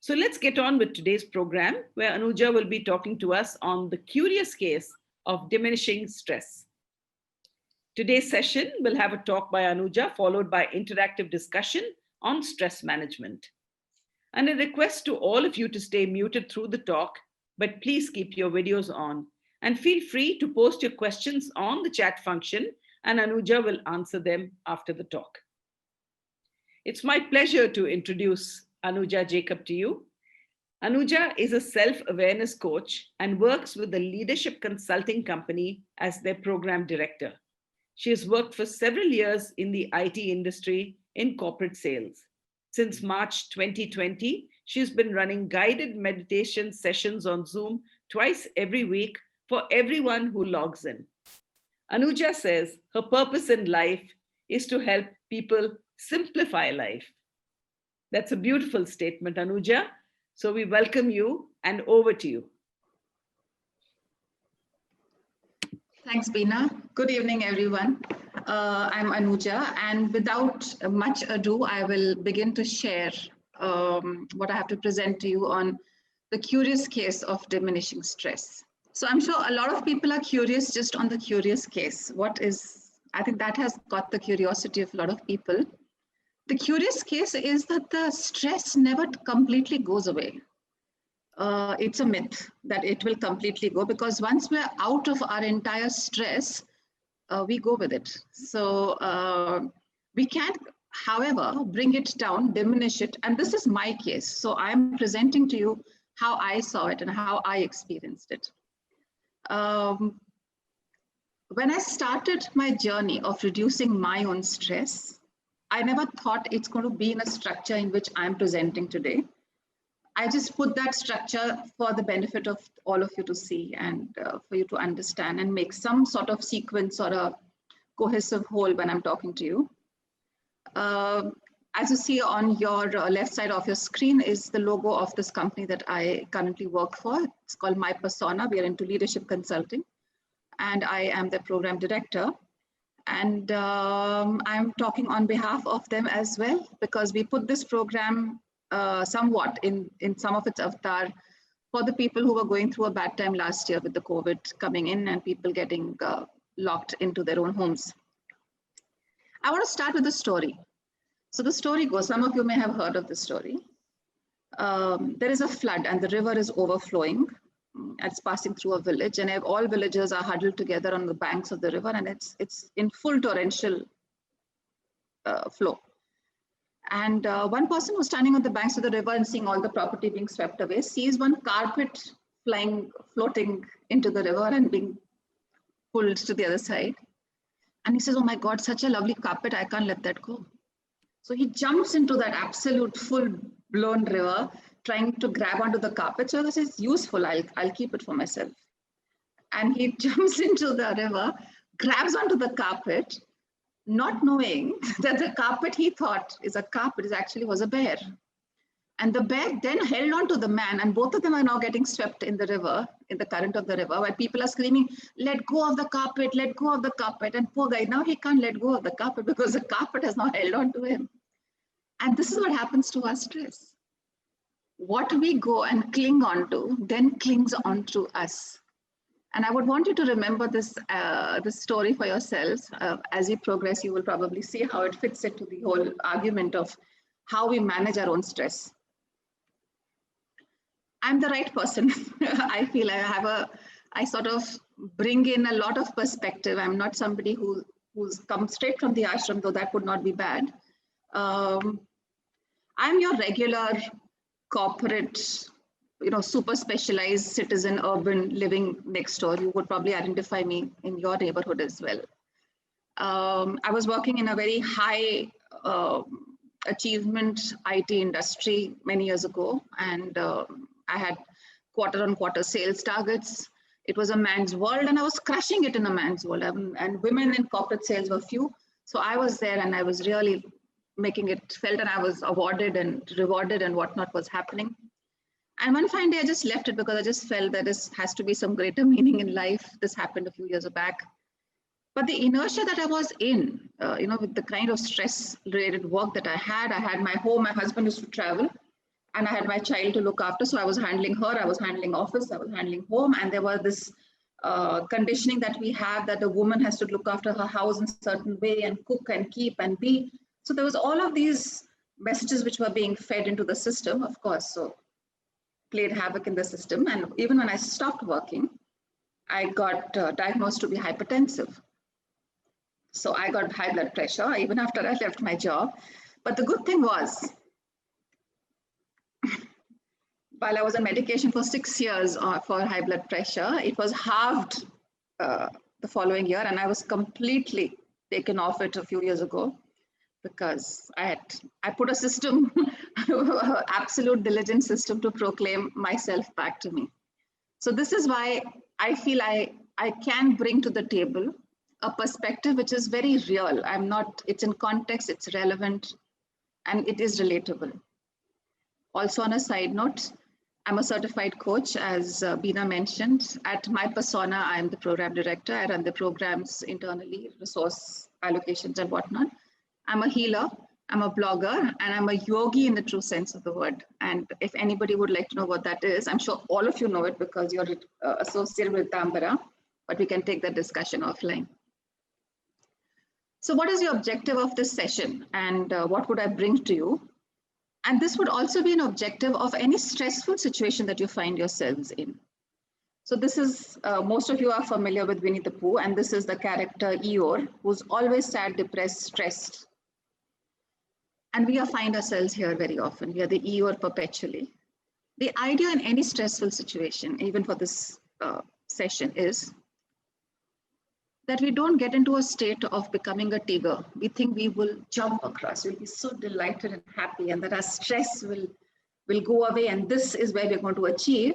So let's get on with today's program, where Anuja will be talking to us on the curious case of diminishing stress. Today's session will have a talk by Anuja, followed by interactive discussion on stress management. And a request to all of you to stay muted through the talk, but please keep your videos on. And feel free to post your questions on the chat function, and Anuja will answer them after the talk. It's my pleasure to introduce Anuja Jacob to you. Anuja is a self-awareness coach and works with the leadership consulting company as their program director. She has worked for several years in the IT industry in corporate sales. Since March 2020, she's been running guided meditation sessions on Zoom twice every week for everyone who logs in. Anuja says her purpose in life is to help people simplify life. That's a beautiful statement, Anuja. So we welcome you, and over to you. Thanks, Beena. Good evening, everyone. I'm Anuja, and without much ado, I will begin to share what I have to present to you on the curious case of diminishing stress. So I'm sure a lot of people are curious just on the curious case. I think that has got the curiosity of a lot of people. The curious case is that the stress never completely goes away. It's a myth that it will completely go, because once we're out of our entire stress, we go with it. So we can, however, bring it down, diminish it. And this is my case. So I'm presenting to you how I saw it and how I experienced it. When I started my journey of reducing my own stress, I never thought it's going to be in a structure in which I'm presenting today. I just put that structure for the benefit of all of you to see and for you to understand and make some sort of sequence or a cohesive whole when I'm talking to you. As you see on your left side of your screen is the logo of this company that I currently work for. It's called My Persona. We are into leadership consulting, and I am the program director. And I'm talking on behalf of them as well, because we put this program somewhat in some of its avatar for the people who were going through a bad time last year with the COVID coming in and people getting locked into their own homes. I want to start with a story. So the story goes, some of you may have heard of this story. There is a flood and the river is overflowing. It's passing through a village, and all villagers are huddled together on the banks of the river, and it's in full torrential flow. And one person who's standing on the banks of the river and seeing all the property being swept away sees one carpet floating into the river and being pulled to the other side. And he says, "Oh my God, such a lovely carpet, I can't let that go." So he jumps into that absolute full-blown river, trying to grab onto the carpet. So this is useful, I'll keep it for myself. And he jumps into the river, grabs onto the carpet, not knowing that the carpet he thought is a carpet was a bear. And the bear then held on to the man, and both of them are now getting swept in the river, in the current of the river, where people are screaming, "Let go of the carpet, let go of the carpet." And poor guy, now he can't let go of the carpet because the carpet has now held on to him. And this is what happens to our stress. What we go and cling on to then clings on to us. And I would want you to remember this story for yourselves. As you progress, you will probably see how it fits into the whole argument of how we manage our own stress. I'm the right person. I feel I sort of bring in a lot of perspective. I'm not somebody who's come straight from the ashram, though that would not be bad. I'm your regular corporate, super specialized citizen, urban, living next door. You would probably identify me in your neighborhood as well. I was working in a very high achievement IT industry many years ago, and I had quarter-on-quarter sales targets. It was a man's world, and I was crushing it in a man's world. And women in corporate sales were few. So I was there, and I was really making it felt, and I was awarded and rewarded and whatnot was happening. And one fine day, I just left it because I just felt that this has to be some greater meaning in life. This happened a few years back. But the inertia that I was in, with the kind of stress-related work that I had my home, my husband used to travel, and I had my child to look after. So I was handling her, I was handling office, I was handling home. And there was this conditioning that we have that the woman has to look after her house in a certain way and cook and keep and be. So there was all of these messages which were being fed into the system, of course. So played havoc in the system. And even when I stopped working, I got diagnosed to be hypertensive. So I got high blood pressure even after I left my job. But the good thing was, while I was on medication for 6 years for high blood pressure, it was halved the following year, and I was completely taken off it a few years ago because I put a system, absolute diligent system to proclaim myself back to me. So this is why I feel I can bring to the table a perspective which is very real. It's in context, it's relevant, and it is relatable. Also on a side note, I'm a certified coach, as Beena mentioned. At My Persona, I'm the program director. I run the programs internally, resource allocations and whatnot. I'm a healer, I'm a blogger, and I'm a yogi in the true sense of the word. And if anybody would like to know what that is, I'm sure all of you know it because you're associated with Tambara, but we can take that discussion offline. So what is the objective of this session, and what would I bring to you? And this would also be an objective of any stressful situation that you find yourselves in. So this is, most of you are familiar with Winnie the Pooh, and this is the character Eeyore, who's always sad, depressed, stressed. And we find ourselves here very often. We are the Eeyore perpetually. The idea in any stressful situation, even for this session, is that we don't get into a state of becoming a tiger. We think we will jump across, we'll be so delighted and happy, and that our stress will go away, and this is where we're going to achieve.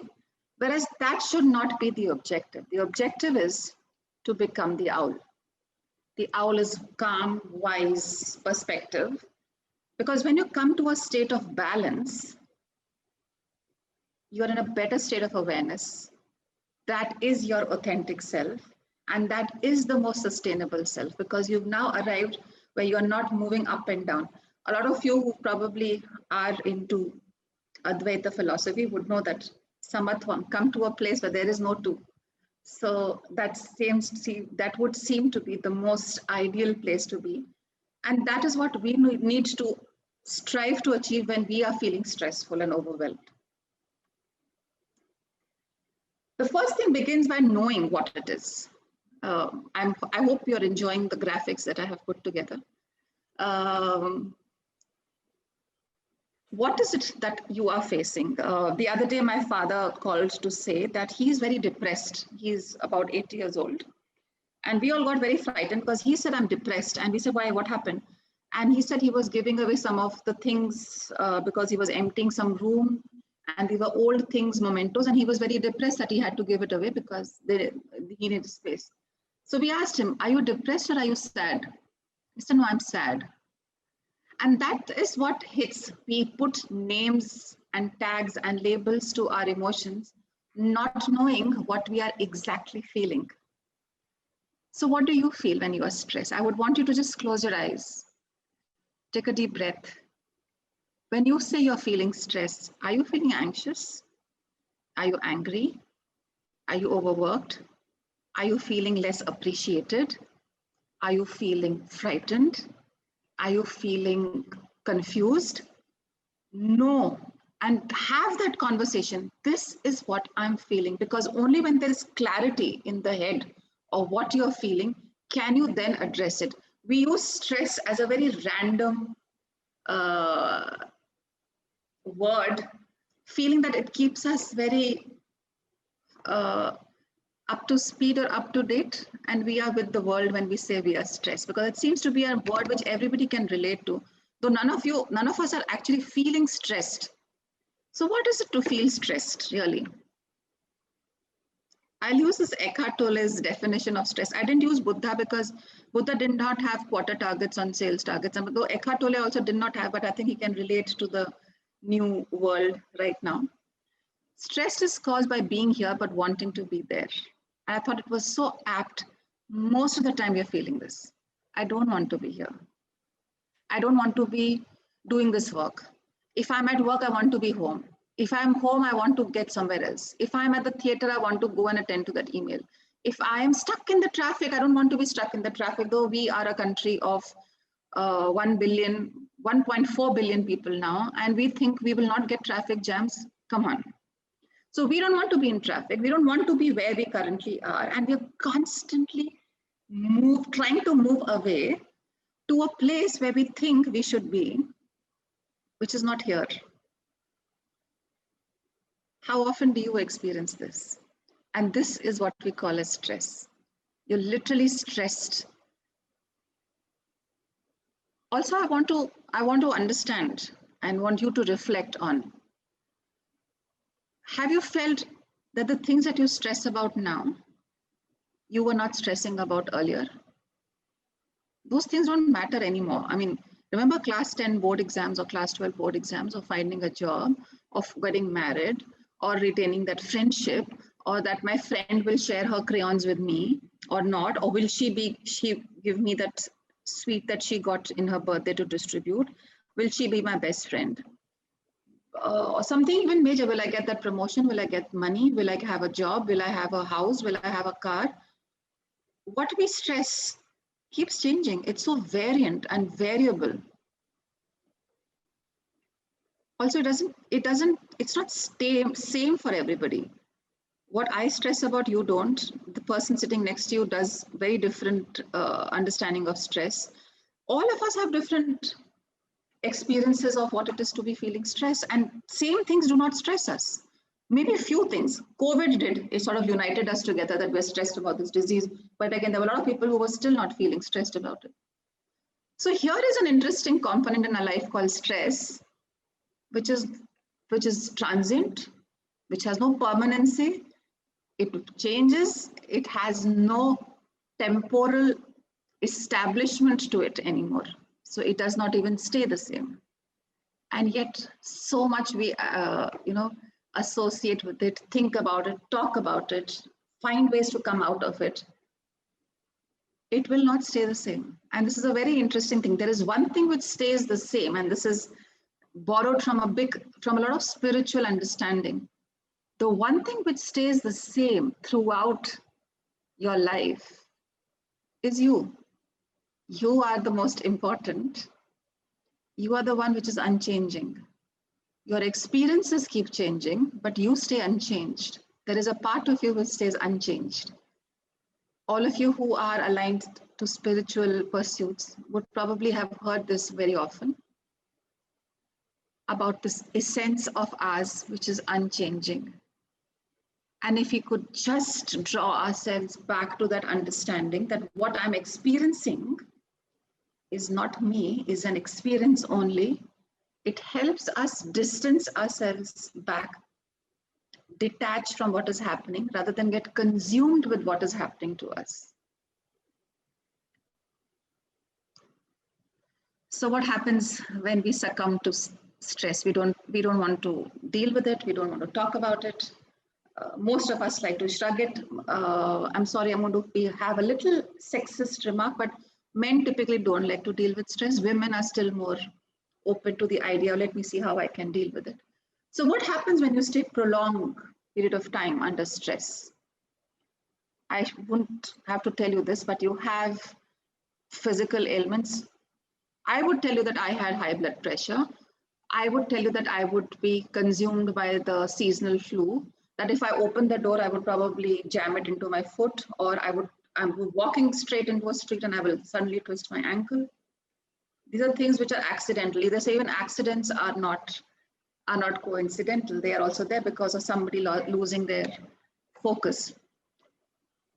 Whereas that should not be the objective. The objective is to become the owl. The owl is calm, wise perspective, because when you come to a state of balance, you're in a better state of awareness. That is your authentic self. And that is the most sustainable self, because you've now arrived where you're not moving up and down. A lot of you who probably are into Advaita philosophy would know that Samatvam, come to a place where there is no two. So that would seem to be the most ideal place to be. And that is what we need to strive to achieve when we are feeling stressful and overwhelmed. The first thing begins by knowing what it is. I hope you're enjoying the graphics that I have put together. What is it that you are facing? The other day, my father called to say that he's very depressed. He's about 80 years old. And we all got very frightened because he said, I'm depressed. And we said, why, what happened? And he said he was giving away some of the things because he was emptying some room. And they were old things, mementos. And he was very depressed that he had to give it away because he needed space. So we asked him, are you depressed or are you sad? He said, no, I'm sad. And that is what hits. We put names and tags and labels to our emotions, not knowing what we are exactly feeling. So what do you feel when you are stressed? I would want you to just close your eyes. Take a deep breath. When you say you're feeling stressed, are you feeling anxious? Are you angry? Are you overworked? Are you feeling less appreciated? Are you feeling frightened? Are you feeling confused? No. And have that conversation. This is what I'm feeling, because only when there is clarity in the head of what you're feeling, can you then address it. We use stress as a very random word, feeling that it keeps us very up to speed or up to date, and we are with the world when we say we are stressed, because it seems to be a word which everybody can relate to, though none of us are actually feeling stressed. So what is it to feel stressed, really? I'll use this Eckhart Tolle's definition of stress. I didn't use Buddha because Buddha did not have quarter targets on sales targets, and though Eckhart Tolle also did not have, but I think he can relate to the new world right now. Stress is caused by being here but wanting to be there. And I thought it was so apt. Most of the time we're feeling this. I don't want to be here. I don't want to be doing this work. If I'm at work, I want to be home. If I'm home, I want to get somewhere else. If I'm at the theater, I want to go and attend to that email. If I am stuck in the traffic, I don't want to be stuck in the traffic, though we are a country of 1.4 billion people now, and we think we will not get traffic jams. Come on. So we don't want to be in traffic. We don't want to be where we currently are. And we're constantly trying to move away to a place where we think we should be, which is not here. How often do you experience this? And this is what we call as stress. You're literally stressed. Also, I want to understand and want you to reflect on. Have you felt that the things that you stress about now, you were not stressing about earlier? Those things don't matter anymore. I mean, remember class 10 board exams or class 12 board exams, or finding a job, of getting married, or retaining that friendship, or that my friend will share her crayons with me or not, or will she give me that sweet that she got in her birthday to distribute? Will she be my best friend? Or something even major. Will I get that promotion? Will I get money? Will I have a job? Will I have a house? Will I have a car? What we stress keeps changing. It's so variant and variable. Also, it's not same for everybody. What I stress about, you don't. The person sitting next to you does very different understanding of stress. All of us have different experiences of what it is to be feeling stress, and same things do not stress us. Maybe a few things. COVID did, it sort of united us together that we're stressed about this disease. But again, there were a lot of people who were still not feeling stressed about it. So here is an interesting component in our life called stress, which is transient, which has no permanency. It changes. It has no temporal establishment to it anymore. So it does not even stay the same. And yet so much we, associate with it, think about it, talk about it, find ways to come out of it. It will not stay the same. And this is a very interesting thing. There is one thing which stays the same, and this is borrowed from a lot of spiritual understanding. The one thing which stays the same throughout your life is you. You are the most important. You are the one which is unchanging. Your experiences keep changing, but you stay unchanged. There is a part of you which stays unchanged. All of you who are aligned to spiritual pursuits would probably have heard this very often about this essence of ours, which is unchanging. And if we could just draw ourselves back to that understanding that what I'm experiencing is not me, is an experience only, it helps us distance ourselves back, detach from what is happening rather than get consumed with what is happening to us. So what happens when we succumb to stress? We don't want to deal with it. We don't want to talk about it. Most of us like to shrug it. I'm sorry, I'm going to have a little sexist remark, but men typically don't like to deal with stress. Women are still more open to the idea, let me see how I can deal with it. So what happens when you stay prolonged period of time under stress? I wouldn't have to tell you this, but you have physical ailments. I would tell you that I had high blood pressure. I would tell you that I would be consumed by the seasonal flu, that if I opened the door, I would probably jam it into my foot, or I'm walking straight into a street and I will suddenly twist my ankle. These are things which are accidentally. They say even accidents are not coincidental. They are also there because of somebody losing their focus.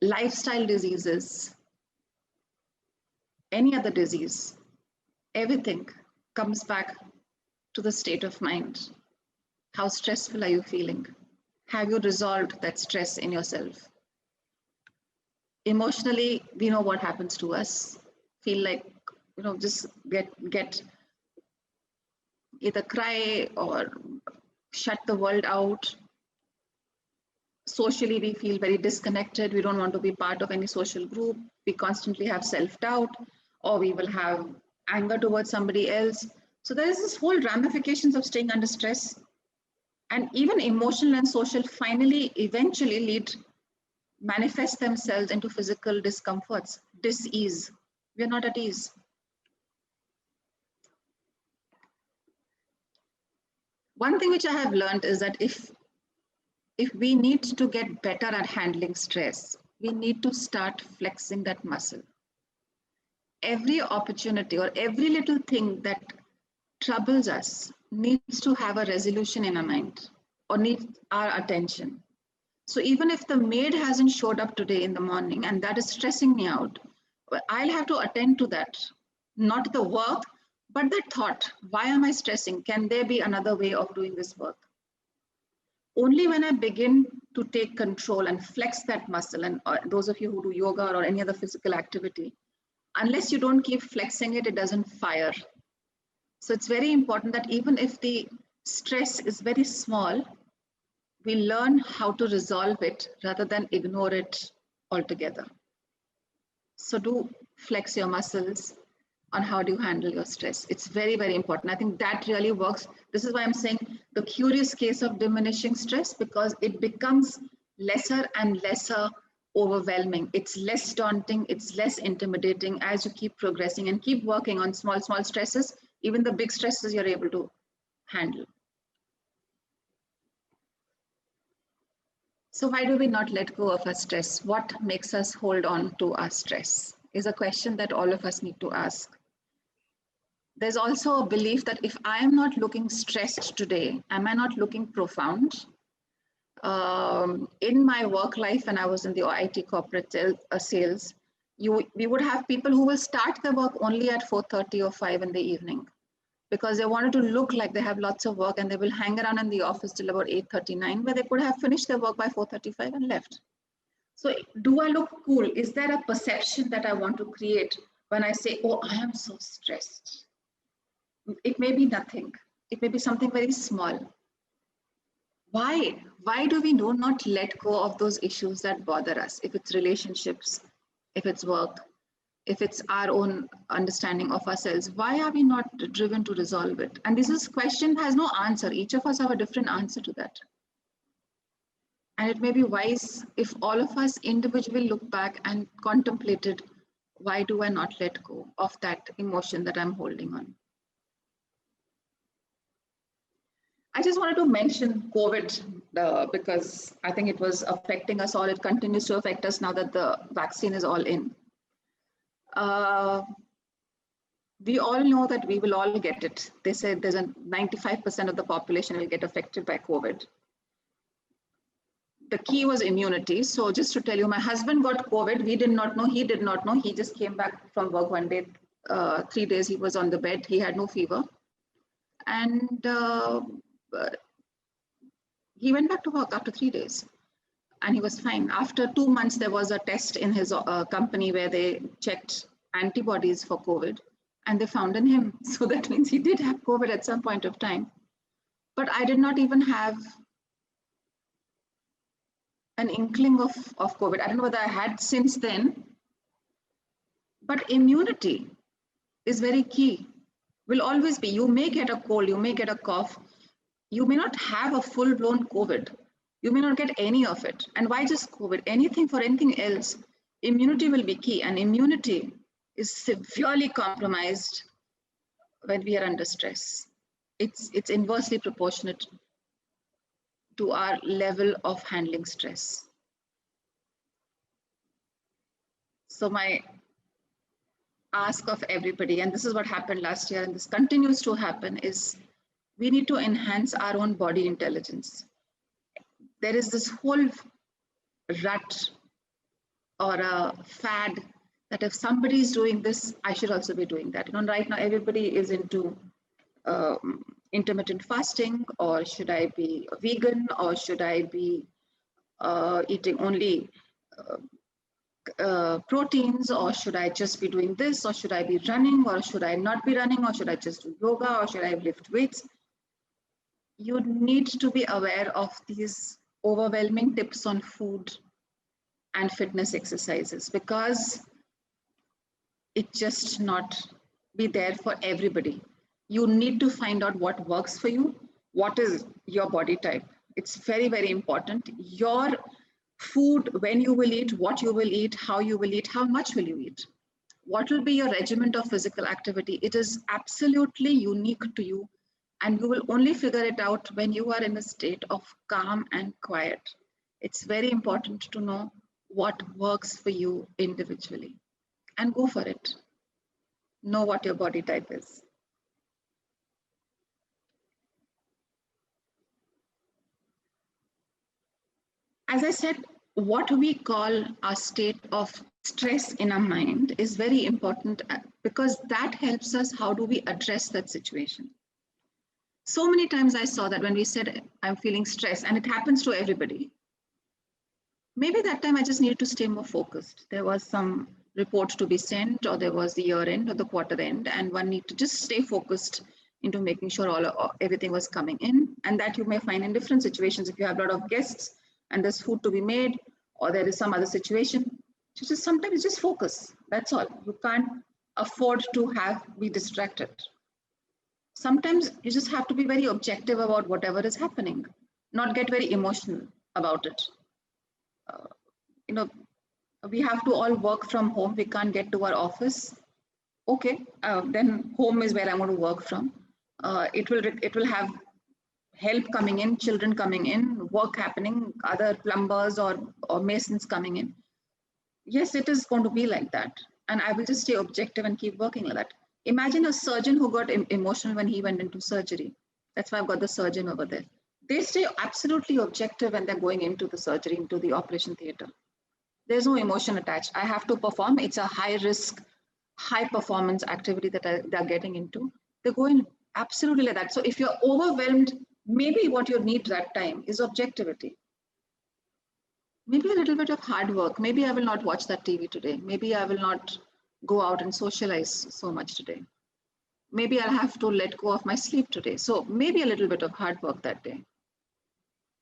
Lifestyle diseases, any other disease, everything comes back to the state of mind. How stressful are you feeling? Have you resolved that stress in yourself? Emotionally, we know what happens to us. Feel like, just get either cry or shut the world out. Socially, we feel very disconnected. We don't want to be part of any social group. We constantly have self-doubt, or we will have anger towards somebody else. So there is this whole ramifications of staying under stress, and even emotional and social finally eventually manifest themselves into physical discomforts, dis-ease. We are not at ease. One thing which I have learned is that if we need to get better at handling stress, we need to start flexing that muscle. Every opportunity or every little thing that troubles us needs to have a resolution in our mind or needs our attention. So even if the maid hasn't showed up today in the morning and that is stressing me out, I'll have to attend to that, not the work, but that thought. Why am I stressing? Can there be another way of doing this work? Only when I begin to take control and flex that muscle, and those of you who do yoga or any other physical activity, unless you don't keep flexing it, it doesn't fire. So it's very important that even if the stress is very small, we learn how to resolve it rather than ignore it altogether. So do flex your muscles on how do you handle your stress. It's very, very important. I think that really works. This is why I'm saying the curious case of diminishing stress, because it becomes lesser and lesser overwhelming. It's less daunting, it's less intimidating as you keep progressing and keep working on small, small stresses. Even the big stresses you're able to handle. So why do we not let go of our stress? What makes us hold on to our stress is a question that all of us need to ask. There's also a belief that if I am not looking stressed today, am I not looking profound? In my work life, when I was in the IT corporate sales, we would have people who will start their work only at 4:30 or 5 in the evening because they wanted to look like they have lots of work, and they will hang around in the office till about 8:39, where they could have finished their work by 4:35 and left. So do I look cool? Is there a perception that I want to create when I say, oh, I am so stressed? It may be nothing. It may be something very small. Why? Why do we not let go of those issues that bother us? If it's relationships, if it's work, if it's our own understanding of ourselves, why are we not driven to resolve it? And this question has no answer. Each of us have a different answer to that. And it may be wise if all of us individually look back and contemplated, why do I not let go of that emotion that I'm holding on? I just wanted to mention COVID because I think it was affecting us all. It continues to affect us now that the vaccine is all in. We all know that we will all get it. They said there's a 95% of the population will get affected by COVID. The key was immunity. So just to tell you, my husband got COVID. We did not know. He did not know. He just came back from work one day. 3 days he was on the bed. He had no fever. And he went back to work after 3 days. And he was fine. After 2 months, there was a test in his company where they checked antibodies for COVID, and they found in him. So that means he did have COVID at some point of time. But I did not even have an inkling of COVID. I don't know whether I had since then. But immunity is very key. Will always be. You may get a cold, you may get a cough. You may not have a full-blown COVID. You may not get any of it. And why just COVID? Anything for anything else, immunity will be key. And immunity is severely compromised when we are under stress. It's inversely proportionate to our level of handling stress. So my ask of everybody, and this is what happened last year, and this continues to happen, is we need to enhance our own body intelligence. There is this whole rut or a fad that if somebody is doing this, I should also be doing that. Right now, everybody is into intermittent fasting, or should I be vegan, or should I be eating only proteins, or should I just be doing this, or should I be running, or should I not be running, or should I just do yoga, or should I lift weights? You need to be aware of these overwhelming tips on food and fitness exercises, because it just not be there for everybody. You need to find out what works for you. What is your body type? It's very, very important. Your food, when you will eat, what you will eat, how you will eat, how much will you eat? What will be your regimen of physical activity? It is absolutely unique to you. And you will only figure it out when you are in a state of calm and quiet. It's very important to know what works for you individually and go for it. Know what your body type is. As I said, what we call a state of stress in our mind is very important because that helps us. How do we address that situation? So many times I saw that when we said, I'm feeling stressed, and it happens to everybody, maybe that time I just needed to stay more focused. There was some report to be sent, or there was the year end or the quarter end, and one need to just stay focused into making sure everything was coming in. And that you may find in different situations. If you have a lot of guests and there's food to be made, or there is some other situation, just sometimes just focus. That's all. You can't afford to be distracted. Sometimes you just have to be very objective about whatever is happening, not get very emotional about it. We have to all work from home. We can't get to our office. Okay, then home is where I'm going to work from. It will have help coming in, children coming in, work happening, other plumbers or masons coming in. Yes, it is going to be like that. And I will just stay objective and keep working like that. Imagine a surgeon who got emotional when he went into surgery. That's why I've got the surgeon over there. They stay absolutely objective when they're going into the surgery, into the operation theater. There's no emotion attached. I have to perform. It's a high risk, high performance activity that they're getting into. They're going absolutely like that. So if you're overwhelmed, maybe what you need that time is objectivity. Maybe a little bit of hard work. Maybe I will not watch that TV today. Maybe I will not go out and socialize so much today. Maybe I'll have to let go of my sleep today. So maybe a little bit of hard work that day.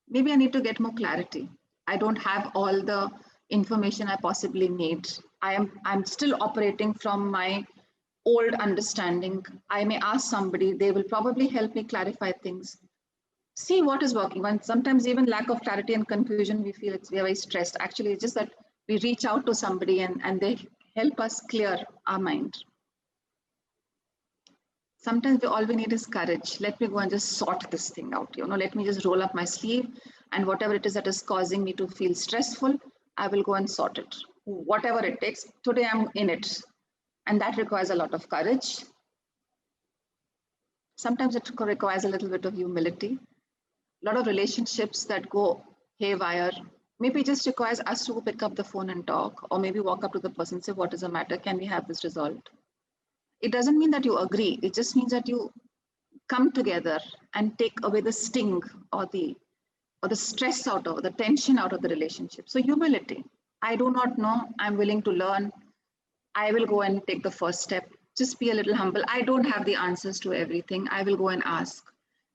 Maybe I need to get more clarity. I don't have all the information I possibly need. I'm still operating from my old understanding. I may ask somebody, they will probably help me clarify things. See what is working. And sometimes even lack of clarity and confusion, we feel we are very stressed. Actually, it's just that we reach out to somebody and they help us clear our mind. Sometimes all we need is courage. Let me go and just sort this thing out. Let me just roll up my sleeve, and whatever it is that is causing me to feel stressful, I will go and sort it. Whatever it takes, today I'm in it. And that requires a lot of courage. Sometimes it requires a little bit of humility. A lot of relationships that go haywire, maybe it just requires us to pick up the phone and talk, or maybe walk up to the person and say, what is the matter? Can we have this resolved? It doesn't mean that you agree. It just means that you come together and take away the sting or the stress out of the tension out of the relationship. So humility. I do not know. I'm willing to learn. I will go and take the first step. Just be a little humble. I don't have the answers to everything. I will go and ask.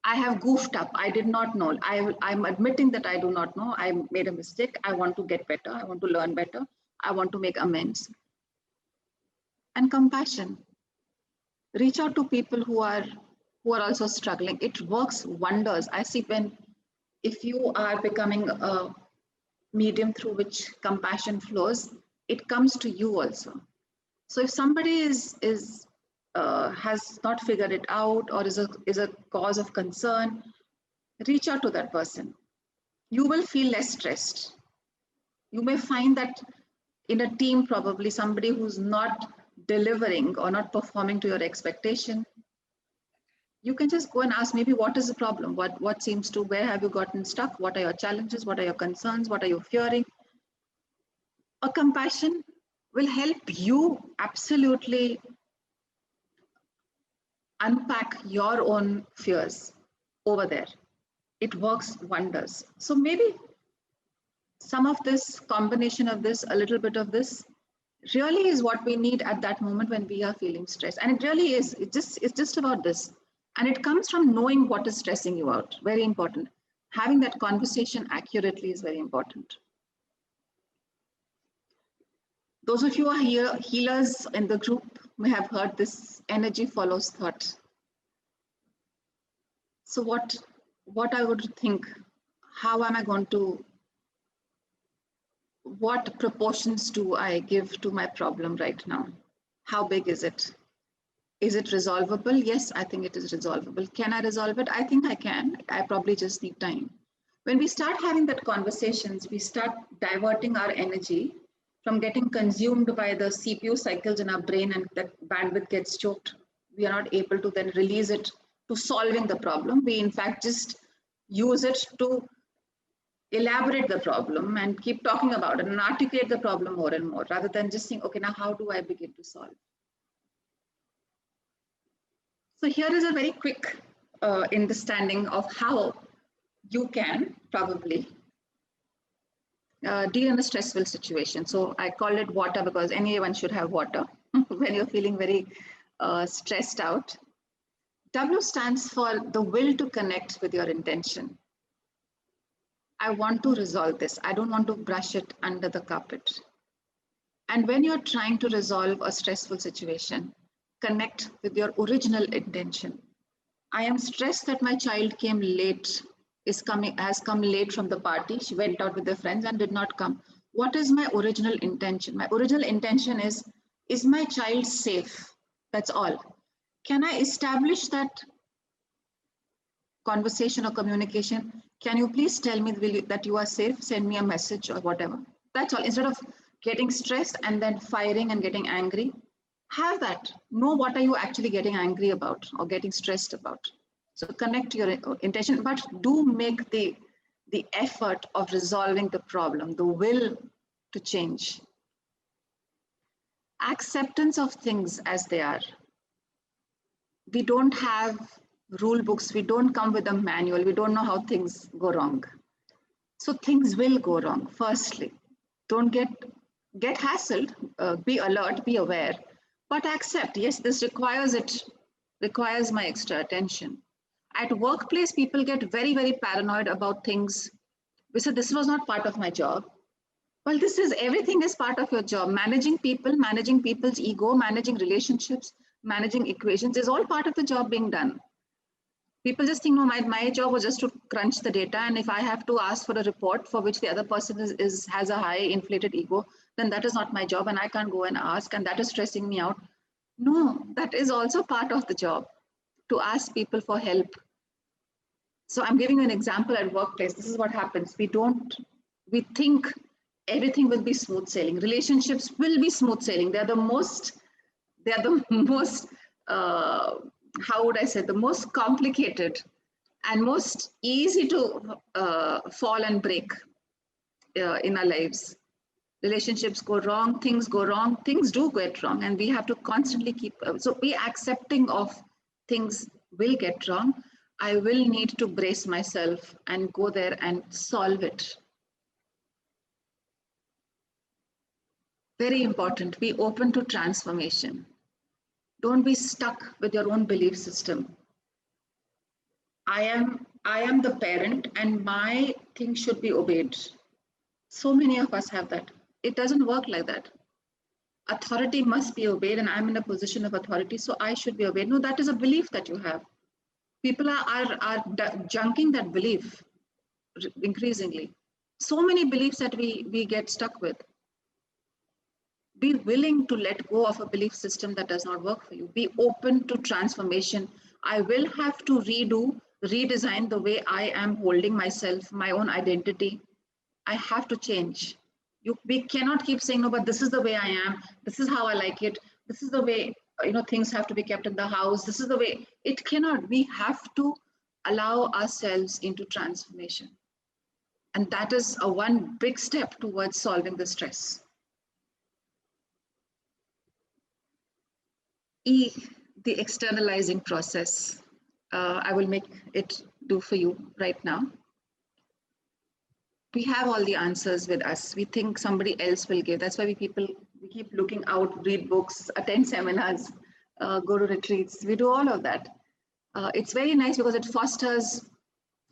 I have goofed up. I did not know. I'm admitting that I do not know. I made a mistake. I want to get better. I want to learn better. I want to make amends. And compassion. Reach out to people who are also struggling. It works wonders. I see if you are becoming a medium through which compassion flows, it comes to you also. So if somebody has not figured it out or is a cause of concern, reach out to that person. You will feel less stressed. You may find that in a team, probably somebody who's not delivering or not performing to your expectation, you can just go and ask, maybe what is the problem? What seems to, where have you gotten stuck? What are your challenges? What are your concerns? What are you fearing? A compassion will help you absolutely unpack your own fears over there. It works wonders. So maybe some of this, combination of this, a little bit of this, really is what we need at that moment when we are feeling stressed. And it really is. It's just about this. And it comes from knowing what is stressing you out. Very important. Having that conversation accurately is very important. Those of you who are healers in the group may have heard this: energy follows thought. So what I would think, how am I going to, what proportions do I give to my problem right now? How big is it? Is it resolvable? Yes, I think it is resolvable. Can I resolve it? I think I can. I probably just need time. When we start having that conversations, we start diverting our energy from getting consumed by the CPU cycles in our brain, and that bandwidth gets choked. We are not able to then release it to solving the problem. We in fact just use it to elaborate the problem and keep talking about it and articulate the problem more and more, rather than just saying, okay, now how do I begin to solve? So here is a very quick understanding of how you can probably deal in a stressful situation. So I call it water because anyone should have water when you're feeling very stressed out. W stands for the will to connect with your intention. I want to resolve this. I don't want to brush it under the carpet. And when you're trying to resolve a stressful situation, connect with your original intention. I am stressed that my child came late, has come late from the party. She went out with her friends and did not come. What is my original intention? My original intention is my child safe? That's all. Can I establish that conversation or communication? Can you please tell me that you are safe? Send me a message or whatever. That's all. Instead of getting stressed and then firing and getting angry, have that. Know what are you actually getting angry about or getting stressed about. So connect to your intention, but do make the effort of resolving the problem, the will to change. Acceptance of things as they are. We don't have rule books. We don't come with a manual. We don't know how things go wrong. So things will go wrong. Firstly, don't get hassled. Be alert, be aware, but accept. Yes, this requires my extra attention. At workplace, people get very, very paranoid about things. We said this was not part of my job. Well, everything is part of your job. Managing people, managing people's ego, managing relationships, managing equations is all part of the job being done. People just think, no, my job was just to crunch the data. And if I have to ask for a report for which the other person has a high inflated ego, then that is not my job and I can't go and ask, and that is stressing me out. No, that is also part of the job, to ask people for help. So I'm giving you an example at workplace. This is what happens. We think everything will be smooth sailing. Relationships will be smooth sailing. They're the most, how would I say, the most complicated and most easy to fall and break in our lives. Relationships go wrong, things do get wrong, and we have to constantly so be accepting of things will get wrong. I will need to brace myself and go there and solve it. Very important, be open to transformation. Don't be stuck with your own belief system. I am the parent and my thing should be obeyed. So many of us have that. It doesn't work like that. Authority must be obeyed and I'm in a position of authority, so I should be obeyed. No, that is a belief that you have. People are junking that belief increasingly. So many beliefs that we get stuck with. Be willing to let go of a belief system that does not work for you. Be open to transformation. I will have to redesign the way I am holding myself, my own identity. I have to change. We cannot keep saying, no, but this is the way I am. This is how I like it. This is the way, things have to be kept in the house. This is the way. It cannot. We have to allow ourselves into transformation. And that is one big step towards solving the stress. E, the externalizing process. I will make it do for you right now. We have all the answers with us. We think somebody else will give. That's why we keep looking out, read books, attend seminars, go to retreats. We do all of that. It's very nice because it fosters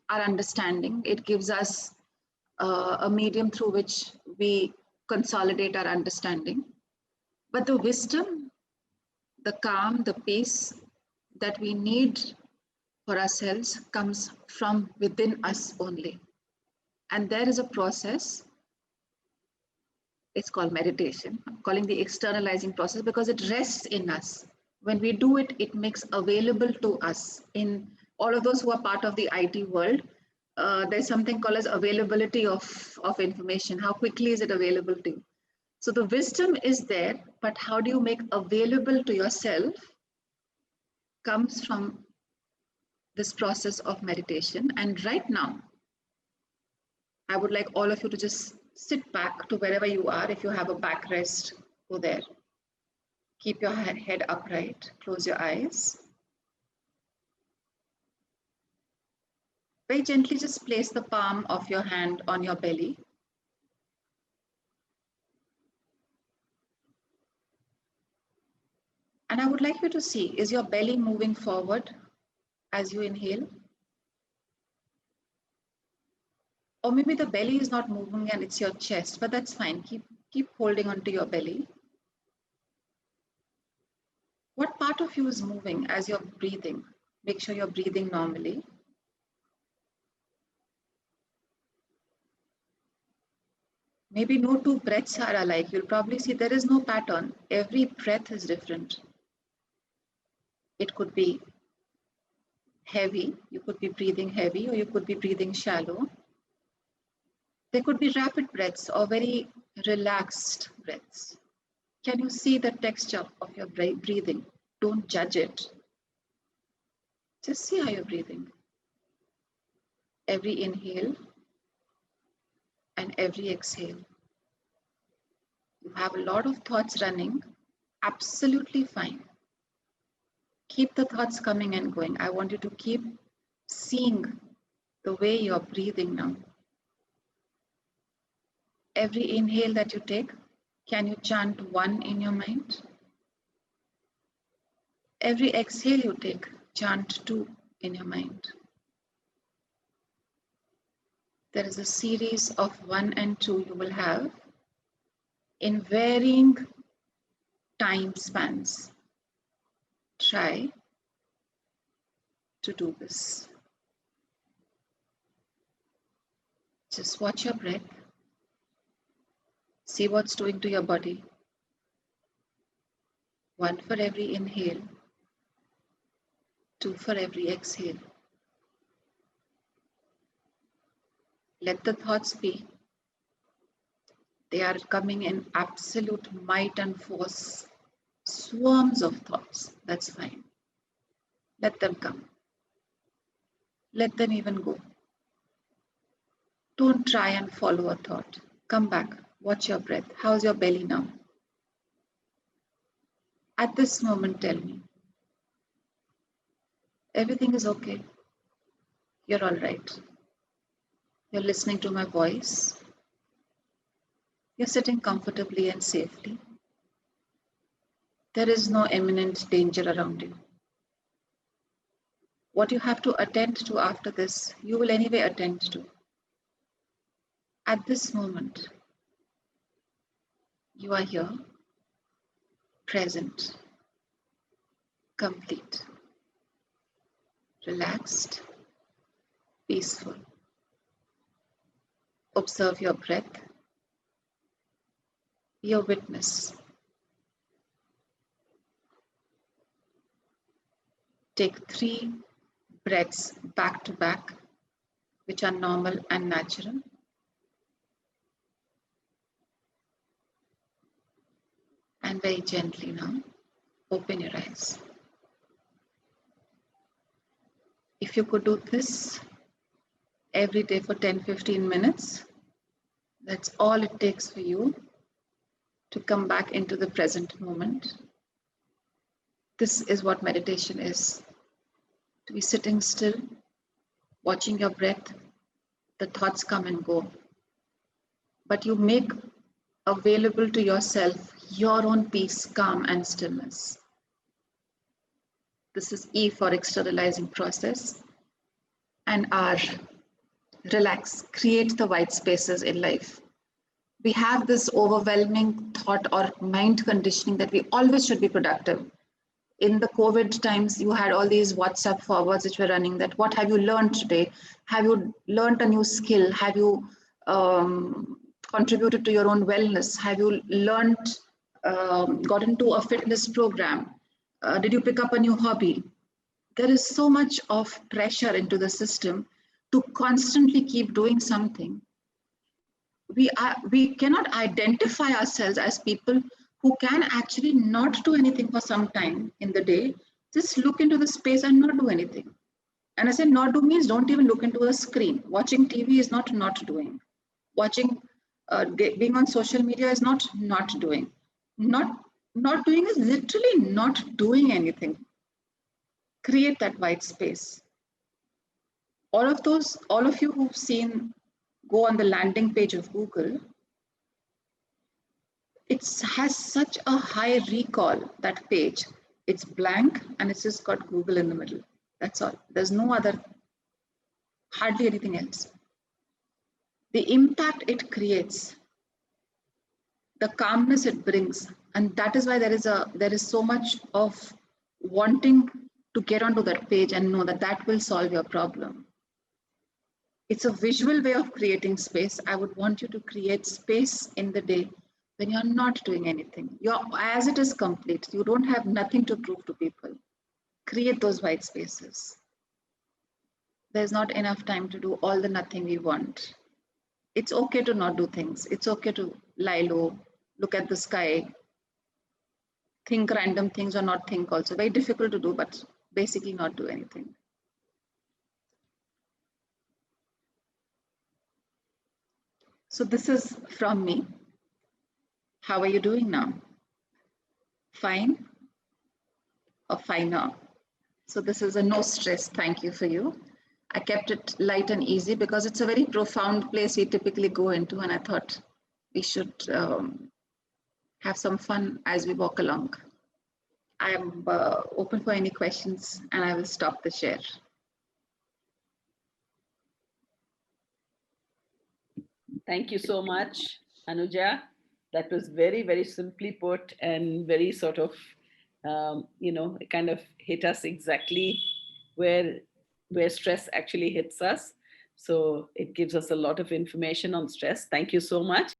our understanding. It gives us a medium through which we consolidate our understanding. But the wisdom, the calm, the peace that we need for ourselves comes from within us only. And there is a process, it's called meditation. I'm calling the externalizing process because it rests in us. When we do it, it makes available to us. In all of those who are part of the IT world, there's something called as availability of information. How quickly is it available to you? So the wisdom is there, but how do you make available to yourself comes from this process of meditation. And right now, I would like all of you to just sit back to wherever you are. If you have a backrest, go there. Keep your head upright, close your eyes. Very gently just place the palm of your hand on your belly. And I would like you to see, is your belly moving forward as you inhale? Or maybe the belly is not moving and it's your chest, but that's fine. Keep holding onto your belly. What part of you is moving as you're breathing? Make sure you're breathing normally. Maybe no two breaths are alike. You'll probably see there is no pattern. Every breath is different. It could be heavy. You could be breathing heavy, or you could be breathing shallow. There could be rapid breaths or very relaxed breaths. Can you see the texture of your breathing? Don't judge it. Just see how you're breathing. Every inhale and every exhale. You have a lot of thoughts running. Absolutely fine. Keep the thoughts coming and going. I want you to keep seeing the way you're breathing now. Every inhale that you take, can you chant 1 in your mind? Every exhale you take, chant 2 in your mind. There is a series of 1 and 2 you will have in varying time spans. Try to do this. Just watch your breath. See what's doing to your body. 1 for every inhale, 2 for every exhale. Let the thoughts be. They are coming in absolute might and force. Swarms of thoughts. That's fine. Let them come. Let them even go. Don't try and follow a thought. Come back. Watch your breath. How's your belly now? At this moment, tell me. Everything is okay. You're all right. You're listening to my voice. You're sitting comfortably and safely. There is no imminent danger around you. What you have to attend to after this, you will anyway attend to. At this moment, you are here, present, complete, relaxed, peaceful. Observe your breath. Be a witness. Take 3 breaths back to back, which are normal and natural. And very gently now, open your eyes. If you could do this every day for 10-15 minutes, that's all it takes for you to come back into the present moment. This is what meditation is. To be sitting still, watching your breath, the thoughts come and go. But you make available to yourself your own peace, calm, and stillness. This is E for externalizing process. And R, relax, create the white spaces in life. We have this overwhelming thought or mind conditioning that we always should be productive. In the COVID times, you had all these WhatsApp forwards which were running that, what have you learned today? Have you learned a new skill? Have you contributed to your own wellness? Have you learned, got into a fitness program? Did you pick up a new hobby? There is so much of pressure into the system to constantly keep doing something. We cannot identify ourselves as people who can actually not do anything for some time in the day. Just look into the space and not do anything. And I say not do means don't even look into a screen. Watching TV is not doing. Watching, being on social media is not doing. Not doing is literally not doing anything. Create that white space. All of you who've seen, go on the landing page of Google, it has such a high recall, that page. It's blank and it's just got Google in the middle. That's all. There's no other, hardly anything else. The impact it creates, the calmness it brings, and that is why there is so much of wanting to get onto that page and know that that will solve your problem. It's a visual way of creating space. I would want you to create space in the day when you're not doing anything. As it is complete, you don't have nothing to prove to people. Create those white spaces. There's not enough time to do all the nothing we want. It's okay to not do things. It's okay to lie low, look at the sky, think random things or not think also. Very difficult to do, but basically not do anything. So this is from me. How are you doing now? Fine or finer? So this is a no stress thank you for you. I kept it light and easy because it's a very profound place we typically go into, and I thought we should have some fun as we walk along. I am open for any questions, and I will stop the share. Thank you so much, Anuja. That was very, very simply put and very sort of, it kind of hit us exactly where stress actually hits us. So it gives us a lot of information on stress. Thank you so much.